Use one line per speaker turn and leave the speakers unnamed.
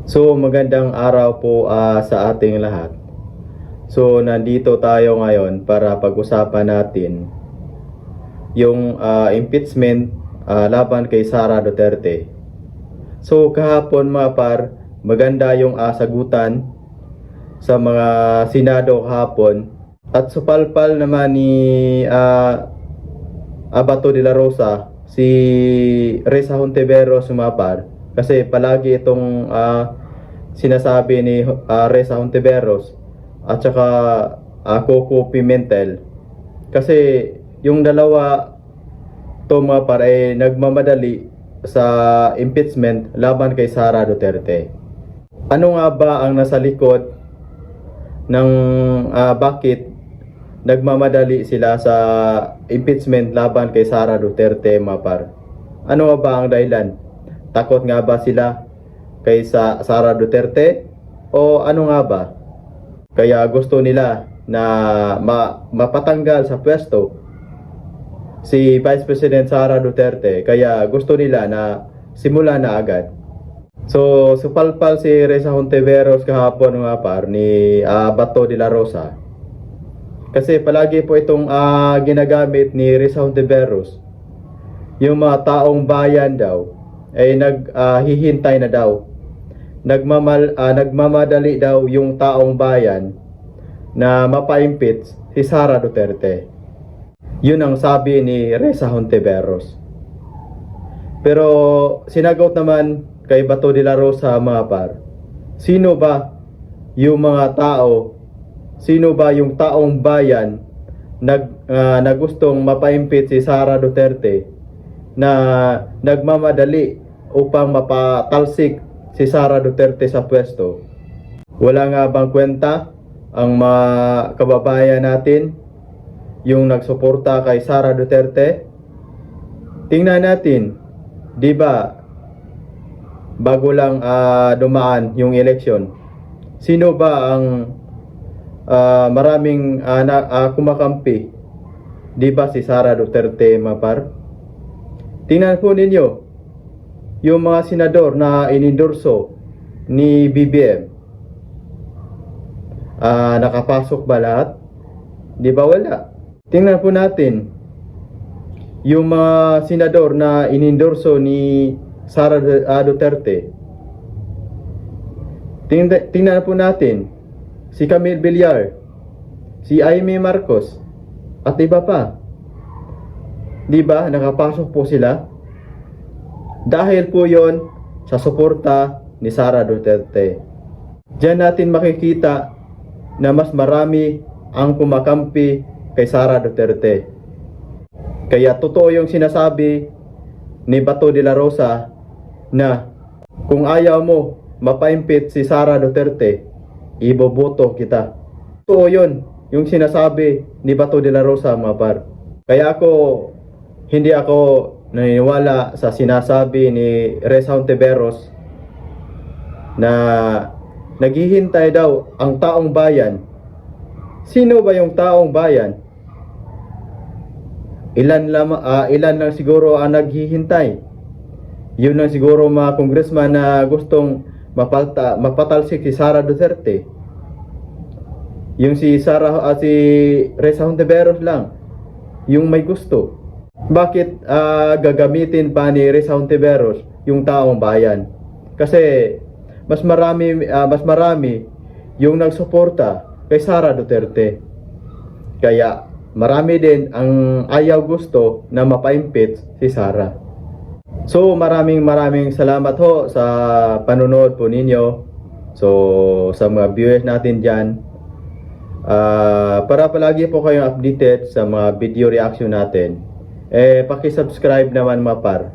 So magandang araw po sa ating lahat. So nandito tayo ngayon para pag-usapan natin yung impeachment laban kay Sara Duterte. So kahapon mga par, maganda yung sagutan sa mga Senado kahapon. At supalpal naman ni Bato de la Rosa si Reza Hontiveros mga par. Kasi palagi itong sinasabi ni Reza Hontiveros at saka Coco Pimentel. Kasi yung dalawa to mga par ay nagmamadali sa impeachment laban kay Sara Duterte. Ano nga ba ang nasa likod ng bakit nagmamadali sila sa impeachment laban kay Sara Duterte mga par? Ano nga ba ang dahilan? Takot nga ba sila kay Sara Duterte o ano nga ba? Kaya gusto nila na mapatanggal sa pwesto si Vice President Sara Duterte, kaya gusto nila na simula na agad. So supalpal si Reza Hontiveros kahapon mga par ni Bato de la Rosa. Kasi palagi po itong ginagamit ni Reza Hontiveros. Yung mga taong bayan daw ay naghihintay na daw. Nagmamadali daw yung taong bayan na mapa-impeach si Sara Duterte. Yun ang sabi ni Reza Hontiveros. Pero sinagot naman kay Bato de la Rosa mga par, sino ba yung mga tao, sino ba yung taong bayan na gustong mapa-impeach si Sara Duterte na nagmamadali upang mapatalsik si Sara Duterte sa pwesto? Wala nga bang kwenta ang mga kababayan natin yung nagsuporta kay Sara Duterte? Tingnan natin, di ba, bago lang dumaan yung eleksyon, sino ba ang maraming kumakampi? Di ba si Sara Duterte mga par? Tingnan po ninyo yung mga senador na inendorso ni BBM. Nakapasok ba lahat? Di ba wala? Tingnan po natin yung mga senador na inendorso ni Sara Duterte. Tingnan po natin si Camille Villar, si Amy Marcos, at iba pa. Di ba nakapasok po sila? Dahil po yon sa suporta ni Sara Duterte. Diyan natin makikita na mas marami ang kumakampi kay Sara Duterte. Kaya totoo yung sinasabi ni Bato de la Rosa na kung ayaw mo mapa-impeach si Sara Duterte, iboboto kita. Totoo yun yung sinasabi ni Bato de la Rosa mga par. Kaya hindi ako naniniwala sa sinasabi ni Reza Hontiveros na naghihintay daw ang taong bayan. Sino ba yung taong bayan? Ilan lang siguro ang naghihintay. Yun lang siguro mga congressman na gustong mapatalsik si Sara Duterte. Yung si Reza Hontiveros lang yung may gusto. Bakit gagamitin pa ni Reza Hontiveros yung taong bayan? Kasi mas marami yung nagsuporta kay Sara Duterte. Kaya marami din ang ayaw gusto na mapa-impeach si Sara. So maraming salamat ho sa panonood po ninyo. So sa mga viewers natin dyan, para palagi po kayong updated sa mga video reaction natin, paki-subscribe naman mga par